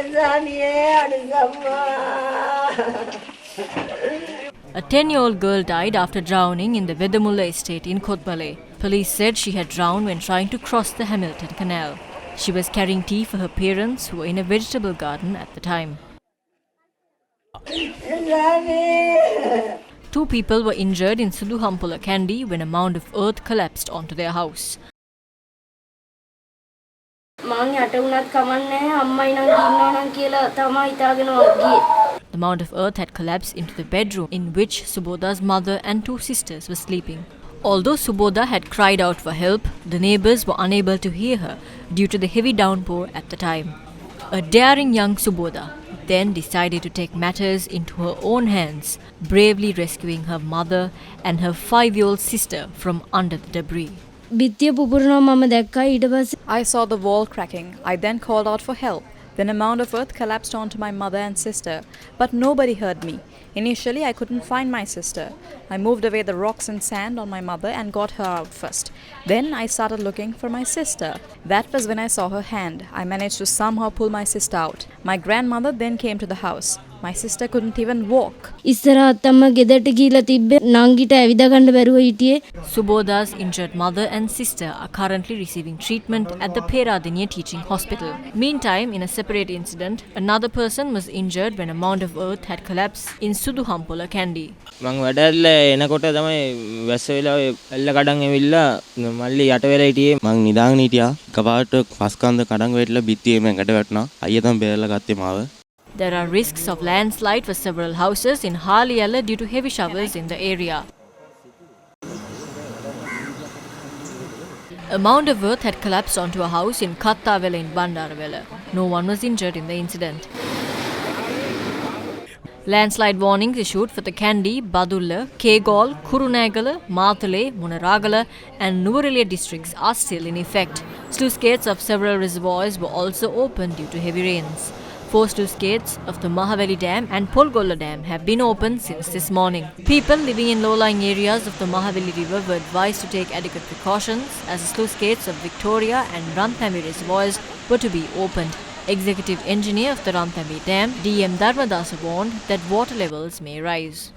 A 10-year-old girl died after drowning in the Vedamulla estate in Kotmale. Police said she had drowned when trying to cross the Hamilton Canal. She was carrying tea for her parents who were in a vegetable garden at the time. 2 people were injured in Suduhampula Kandy when a mound of earth collapsed onto their house. The mound of earth had collapsed into the bedroom in which Suboda's mother and 2 sisters were sleeping. Although Suboda had cried out for help, the neighbors were unable to hear her due to the heavy downpour at the time. A daring young Suboda then decided to take matters into her own hands, bravely rescuing her mother and her 5-year-old sister from under the debris. I saw the wall cracking. I then called out for help. Then a mound of earth collapsed onto my mother and sister, but nobody heard me. Initially, I couldn't find my sister. I moved away the rocks and sand on my mother and got her out first. Then I started looking for my sister. That was when I saw her hand. I managed to somehow pull my sister out. My grandmother then came to the house. My sister couldn't even walk. Suboda's injured mother and sister are currently receiving treatment at the Peradeniya Teaching Hospital. Meantime, in a separate incident, another person was injured when a mound of earth had collapsed in Suduhampula Kandy. මං වැඩල්ල එනකොට තමයි වැස්ස වෙලාවේ එල්ල කඩන් ඇවිල්ලා මල්ලි යට වෙලා හිටියේ මං නිදාගෙන හිටියා කපාට පස්කන්ද කඩන් වෙట్లా බිත්තියේ මම ගැට වැටුණා අයියා තමයි බේරලා ගත්තේ මාව. There are risks of landslide for several houses in Haliyala due to heavy showers in the area. A mound of earth had collapsed onto a house in Kattawela in Bandarawela. No one was injured in the incident. Landslide warnings issued for the Kandy, Badulla, Kegol, Kurunegala, Mathale, Munaragala and Nuwara districts are still in effect. Sluice gates of several reservoirs were also opened due to heavy rains. 4 sluice gates of the Mahaveli Dam and Polgolla Dam have been opened since this morning. People living in low-lying areas of the Mahaveli River were advised to take adequate precautions as the sluice gates of Victoria and Ranthambore reservoirs were to be opened. Executive Engineer of the Ranthambore Dam, D.M. Dharmadasa warned that water levels may rise.